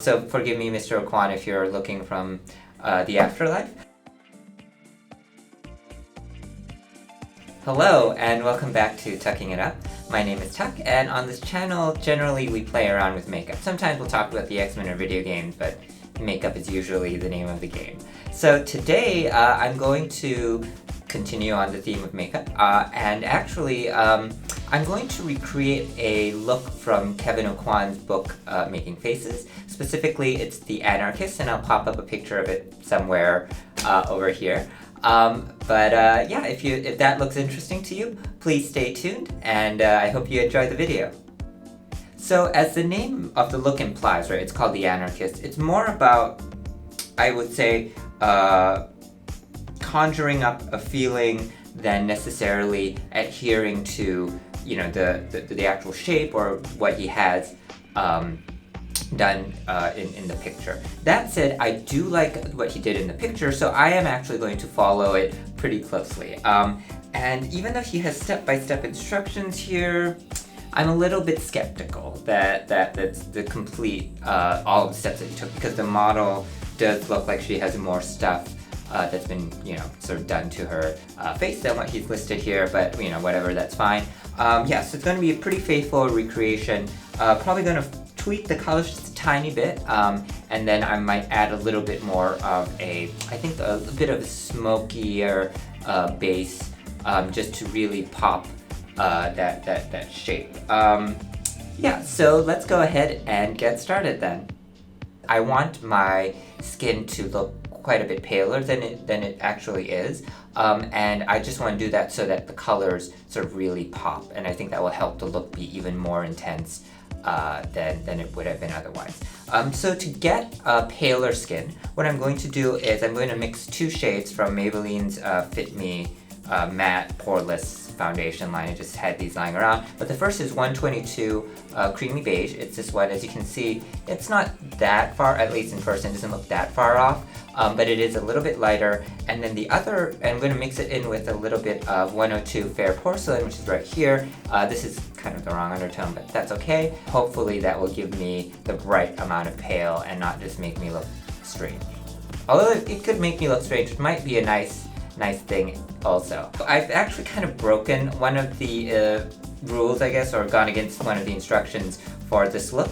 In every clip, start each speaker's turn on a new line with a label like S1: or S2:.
S1: So forgive me, Mr. Aucoin, if you're looking from the afterlife. Hello, and welcome back to Tucking It Up. My name is Tuck, and on this channel, generally we play around with makeup. Sometimes we'll talk about the X-Men or video games, but makeup is usually the name of the game. So today, I'm going to continue on the theme of makeup, and actually, I'm going to recreate a look from Kevyn Aucoin's book, Making Faces. Specifically, it's the Anarchist, and I'll pop up a picture of it somewhere over here. Yeah, if that looks interesting to you, please stay tuned, and I hope you enjoy the video. So, as the name of the look implies, right, it's called the Anarchist. It's more about, I would say, conjuring up a feeling than necessarily adhering to, you know, the actual shape or what he has done in the picture. That said, I do like what he did in the picture, so I am actually going to follow it pretty closely. And even though he has step-by-step instructions here, I'm a little bit skeptical that that's the complete all of the steps that he took, because the model does look like she has more stuff that's been, you know, sort of done to her face than what he's listed here, but, you know, whatever, that's fine. Yeah, so it's going to be a pretty faithful recreation. Probably going to tweak the colors just a tiny bit, and then I might add a little bit more of I think a bit of a smokier base, just to really pop that shape. Yeah, so let's go ahead and get started then. I want my skin to look quite a bit paler than it actually is, and I just want to do that so that the colors sort of really pop, and I think that will help the look be even more intense than it would have been otherwise. So to get paler skin, what I'm going to do is I'm going to mix two shades from Maybelline's Fit Me Matte Poreless Foundation line. I just had these lying around, but the first is 122 Creamy Beige. It's this one. As you can see, it's not that far, at least in person, it doesn't look that far off, but it is a little bit lighter. And then the other, I'm going to mix it in with a little bit of 102 Fair Porcelain, which is right here. This is kind of the wrong undertone, but that's okay. Hopefully that will give me the right amount of pale and not just make me look strange. Although it could make me look strange, it might be a nice thing also. I've actually kind of broken one of the rules, I guess, or gone against one of the instructions for this look.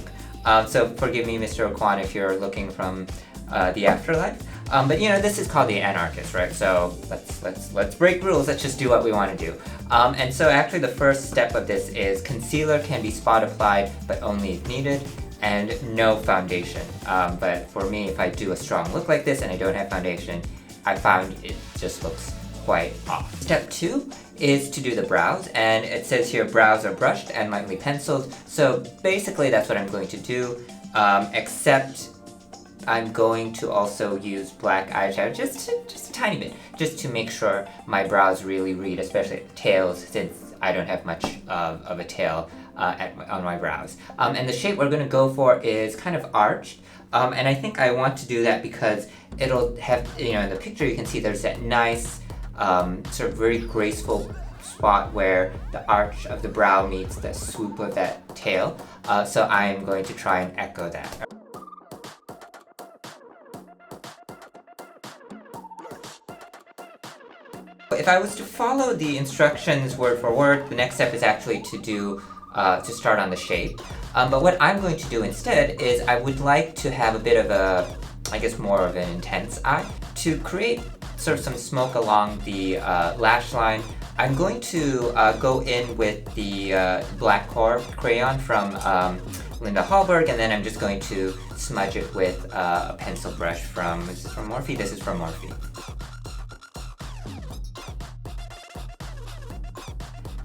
S1: So forgive me, Mr. Aucoin, if you're looking from the afterlife. But you know, this is called the Anarchist, right? So let's break rules. Let's just do what we want to do. And so actually the first step of this is concealer can be spot applied, but only if needed, and no foundation. But for me, if I do a strong look like this and I don't have foundation, I found it just looks quite off. Step 2 is to do the brows, and it says here brows are brushed and lightly penciled. So basically that's what I'm going to do, except I'm going to also use black eyeshadow, just a tiny bit, just to make sure my brows really read, especially at the tails, since I don't have much of a tail on my brows. And the shape we're going to go for is kind of arched. And I think I want to do that because it'll have, you know, in the picture you can see there's that nice, sort of very graceful spot where the arch of the brow meets the swoop of that tail. So I'm going to try and echo that. If I was to follow the instructions word for word, the next step is actually to start on the shape. But what I'm going to do instead is I would like to have a bit of a, I guess more of an intense eye. To create sort of some smoke along the lash line, I'm going to go in with the black core crayon from Hallberg, and then I'm just going to smudge it with a pencil brush from, is this from Morphe? This is from Morphe.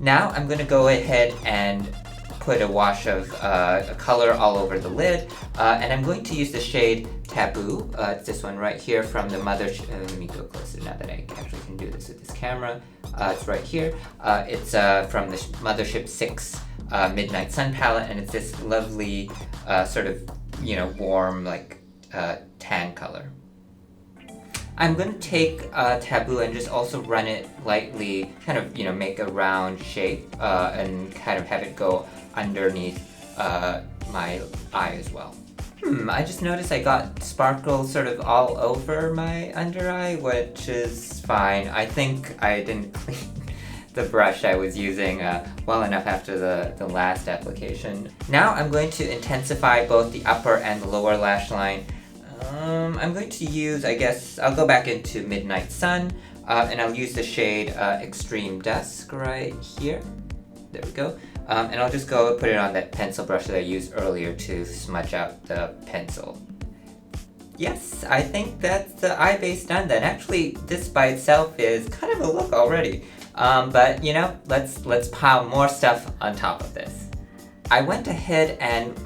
S1: Now I'm going to go ahead and put a wash of color all over the lid, and I'm going to use the shade Taboo. It's this one right here from the Mothership. Let me go closer now that I actually can do this with this camera. It's right here. It's from the Mothership 6 Midnight Sun palette, and it's this lovely sort of, you know, warm, like tan color. I'm going to take Taboo and just also run it lightly, kind of, you know, make a round shape, and kind of have it go underneath my eye as well. I just noticed I got sparkle sort of all over my under eye, which is fine. I think I didn't clean the brush I was using well enough after the last application. Now I'm going to intensify both the upper and the lower lash line. I'm going to use, I guess, I'll go back into Midnight Sun, and I'll use the shade Extreme Dusk right here. There we go. And I'll just go put it on that pencil brush that I used earlier to smudge out the pencil. Yes, I think that's the eye base done then. Actually, this by itself is kind of a look already. But you know, let's pile more stuff on top of this. I went ahead and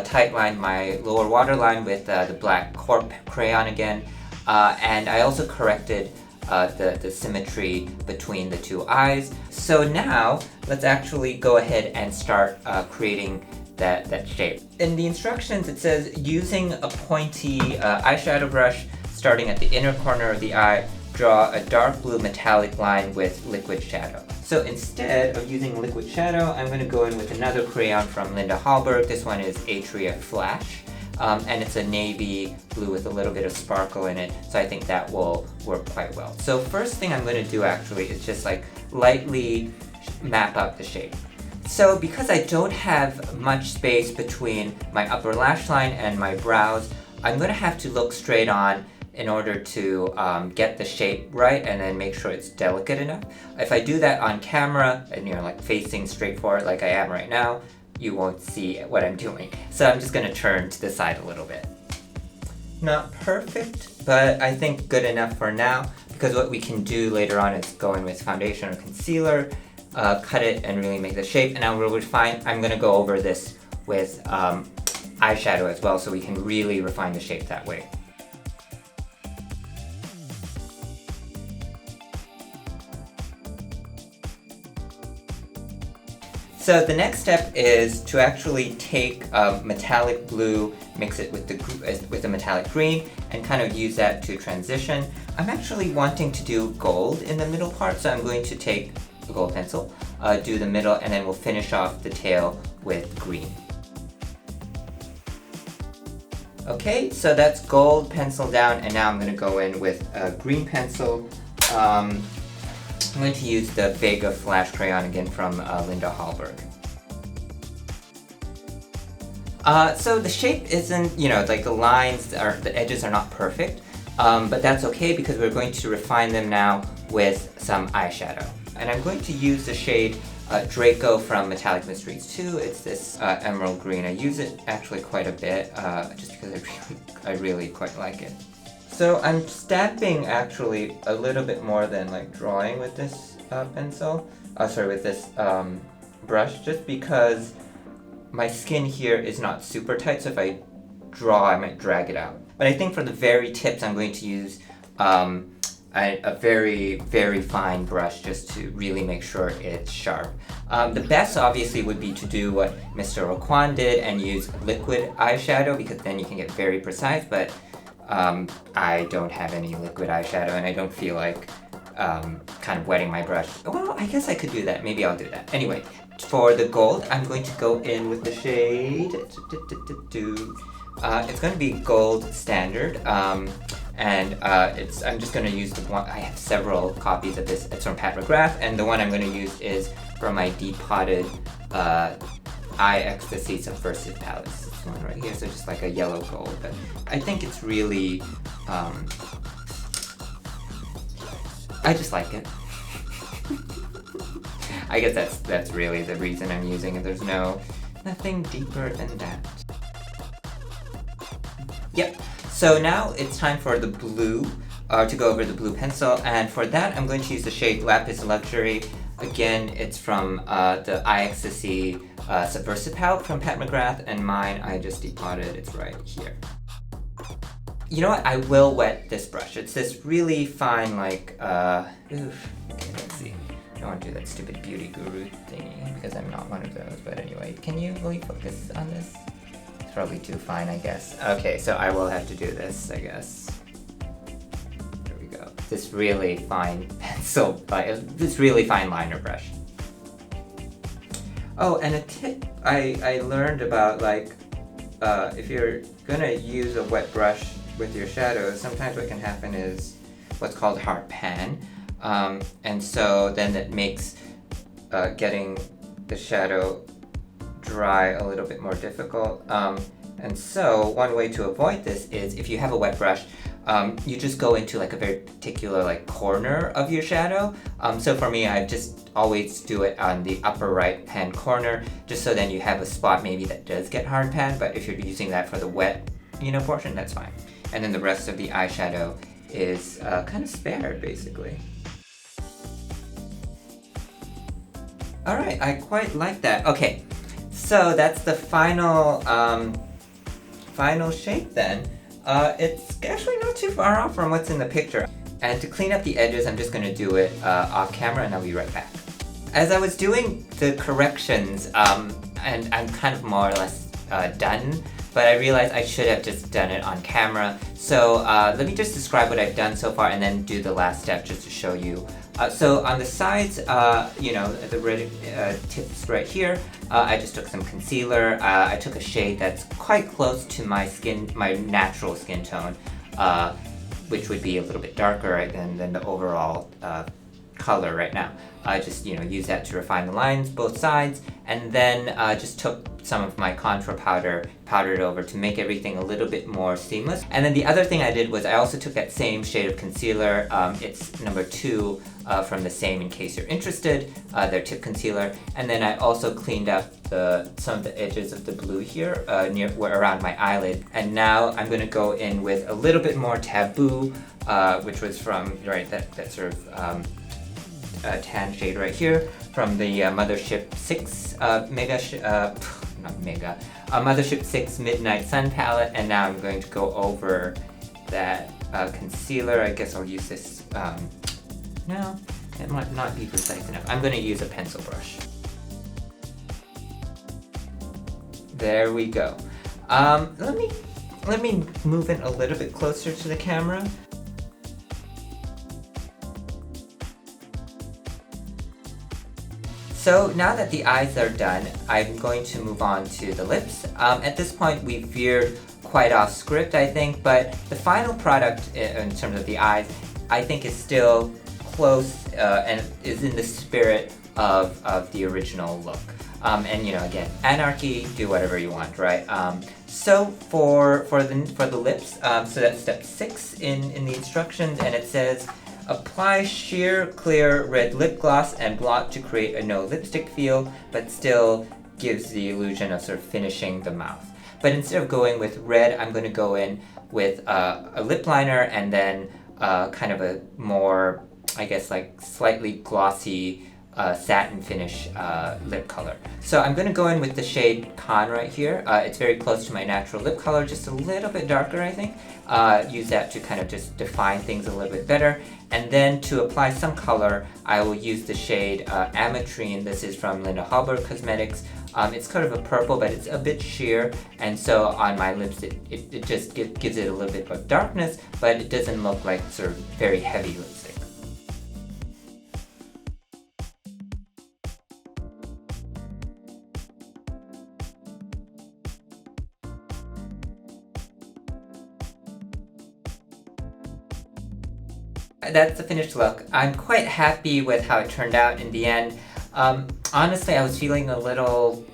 S1: tightlined my lower waterline with the black corp crayon again, and I also corrected the symmetry between the two eyes. So now let's actually go ahead and start creating that shape. In the instructions it says using a pointy eyeshadow brush starting at the inner corner of the eye, draw a dark blue metallic line with liquid shadow. So instead of using liquid shadow, I'm going to go in with another crayon from Hallberg. This one is Atria Flash. And it's a navy blue with a little bit of sparkle in it, so I think that will work quite well. So first thing I'm going to do actually is just like lightly map out the shape. So because I don't have much space between my upper lash line and my brows, I'm going to have to look straight on in order to get the shape right and then make sure it's delicate enough. If I do that on camera and you're like facing straight forward like I am right now, you won't see what I'm doing. So I'm just gonna turn to the side a little bit. Not perfect, but I think good enough for now, because what we can do later on is go in with foundation or concealer, cut it and really make the shape, and I will refine. I'm gonna go over this with eyeshadow as well, so we can really refine the shape that way. So the next step is to actually take metallic blue, mix it with the metallic green, and kind of use that to transition. I'm actually wanting to do gold in the middle part, so I'm going to take a gold pencil, do the middle, and then we'll finish off the tail with green. Okay, so that's gold pencil down, and now I'm going to go in with a green pencil. I'm going to use the Vega Flash Crayon again from Hallberg. So the shape isn't, you know, like the edges are not perfect, but that's okay because we're going to refine them now with some eyeshadow. And I'm going to use the shade Draco from Metallic Mysteries 2. It's this emerald green. I use it actually quite a bit, just because I really quite like it. So I'm stamping actually a little bit more than like drawing with this with this brush, just because my skin here is not super tight, so if I draw I might drag it out. But I think for the very tips I'm going to use a very, very fine brush just to really make sure it's sharp. The best obviously would be to do what Mr. Aucoin did and use liquid eyeshadow, because then you can get very precise, but I don't have any liquid eyeshadow and I don't feel like kind of wetting my brush. Well, I guess I could do that. Maybe I'll do that. Anyway, for the gold, I'm going to go in with the shade. It's going to be Gold Standard, and I'm just going to use the one. I have several copies of this. It's from McGrath, and the one I'm going to use is from my depotted Ecstasy Subversive palette. This one right here, so just like a yellow gold. But I think it's really, I just like it. I guess that's really the reason I'm using it. There's nothing deeper than that. Yep. So now it's time for the blue, to go over the blue pencil, and for that I'm going to use the shade Lapis Luxury. Again, it's from the Ecstasy Subversive palette from McGrath, and mine I just depotted. It's right here. You know what? I will wet this brush. It's this really fine, like, okay, let's see. I don't want to do that stupid beauty guru thingy because I'm not one of those. But anyway, will you focus on this? It's probably too fine, I guess. Okay, so I will have to do this, I guess. There we go. This really fine pencil, this really fine liner brush. Oh, and a tip I learned about, like, if you're gonna use a wet brush with your shadows, sometimes what can happen is what's called hard pan. And so then it makes getting the shadow dry a little bit more difficult. And so one way to avoid this is if you have a wet brush, you just go into like a very particular like corner of your shadow. So for me, I just always do it on the upper right hand corner, just so then you have a spot maybe that does get hard pan, but if you're using that for the wet, portion, that's fine. And then the rest of the eyeshadow is kind of spared, basically. Alright, I quite like that. Okay, so that's the final shape then. It's actually not too far off from what's in the picture. And to clean up the edges, I'm just going to do it off camera, and I'll be right back. As I was doing the corrections, and I'm kind of more or less done, but I realized I should have just done it on camera. So let me just describe what I've done so far and then do the last step just to show you. So on the sides, the red tips right here, I just took some concealer. I took a shade that's quite close to my natural skin tone, which would be a little bit darker, right, than the overall color right now. I just use that to refine the lines both sides, and then just took some of my contour powder, powdered over to make everything a little bit more seamless. And then the other thing I did was I also took that same shade of concealer. It's number 2 from the same, in case you're interested, their tip concealer. And then I also cleaned up some of the edges of the blue here around my eyelid. And now I'm going to go in with a little bit more Taboo, which was from that sort of tan shade right here from the Mothership 6 Mothership 6 Midnight Sun palette. And now I'm going to go over that concealer. I guess I'll use this. No, it might not be precise enough. I'm going to use a pencil brush. There we go. Let me move it a little bit closer to the camera. So now that the eyes are done, I'm going to move on to the lips. At this point, we've veered quite off script, I think, but the final product in terms of the eyes, I think is still close and is in the spirit of the original look. And again, anarchy, do whatever you want, right? So for the lips, so that's step 6 in the instructions, and it says, apply sheer, clear red lip gloss and blot to create a no lipstick feel, but still gives the illusion of sort of finishing the mouth. But instead of going with red, I'm going to go in with a lip liner and then kind of a more, I guess, like slightly glossy satin finish lip color. So I'm going to go in with the shade Con right here. It's very close to my natural lip color, just a little bit darker, I think. Use that to kind of just define things a little bit better. And then to apply some color, I will use the shade Ametrine. This is from Hallberg Cosmetics. It's kind of a purple, but it's a bit sheer, and so on my lips it just gives it a little bit of darkness, but it doesn't look like sort of very heavy lipstick. That's the finished look. I'm quite happy with how it turned out in the end. Honestly, I was feeling a little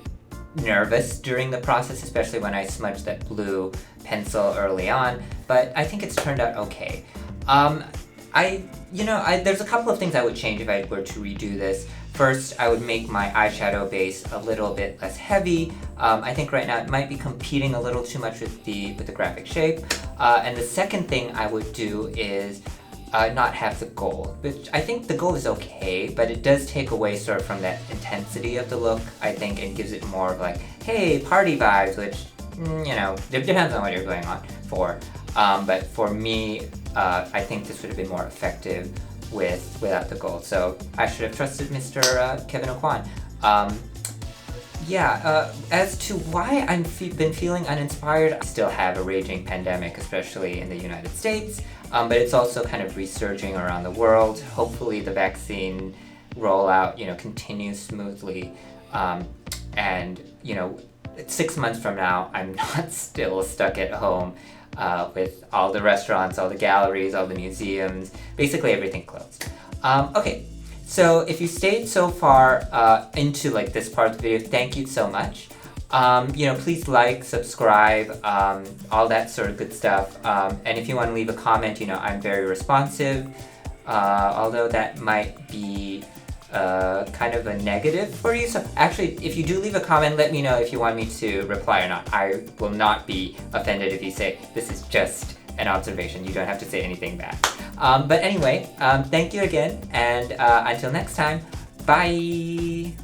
S1: nervous during the process, especially when I smudged that blue pencil early on, but I think it's turned out okay. There's a couple of things I would change if I were to redo this. First, I would make my eyeshadow base a little bit less heavy. I think right now it might be competing a little too much with the graphic shape. And the second thing I would do is not have the gold, which I think the gold is okay, but it does take away sort of from that intensity of the look, I think, and gives it more of like, hey, party vibes, which, it depends on what you're going on for. But for me, I think this would have been more effective without the gold. So I should have trusted Mr. Kevyn Aucoin. As to why I've been feeling uninspired, I still have a raging pandemic, especially in the United States, but it's also kind of resurging around the world. Hopefully the vaccine rollout, continues smoothly, and, 6 months from now, I'm not still stuck at home with all the restaurants, all the galleries, all the museums, basically everything closed. Okay, so if you stayed so far into like this part of the video, thank you so much. Please like, subscribe, all that sort of good stuff. And if you want to leave a comment, I'm very responsive, although that might be kind of a negative for you. So actually, if you do leave a comment, let me know if you want me to reply or not. I will not be offended if you say, this is just an observation. You don't have to say anything bad. But anyway, thank you again, and until next time, bye!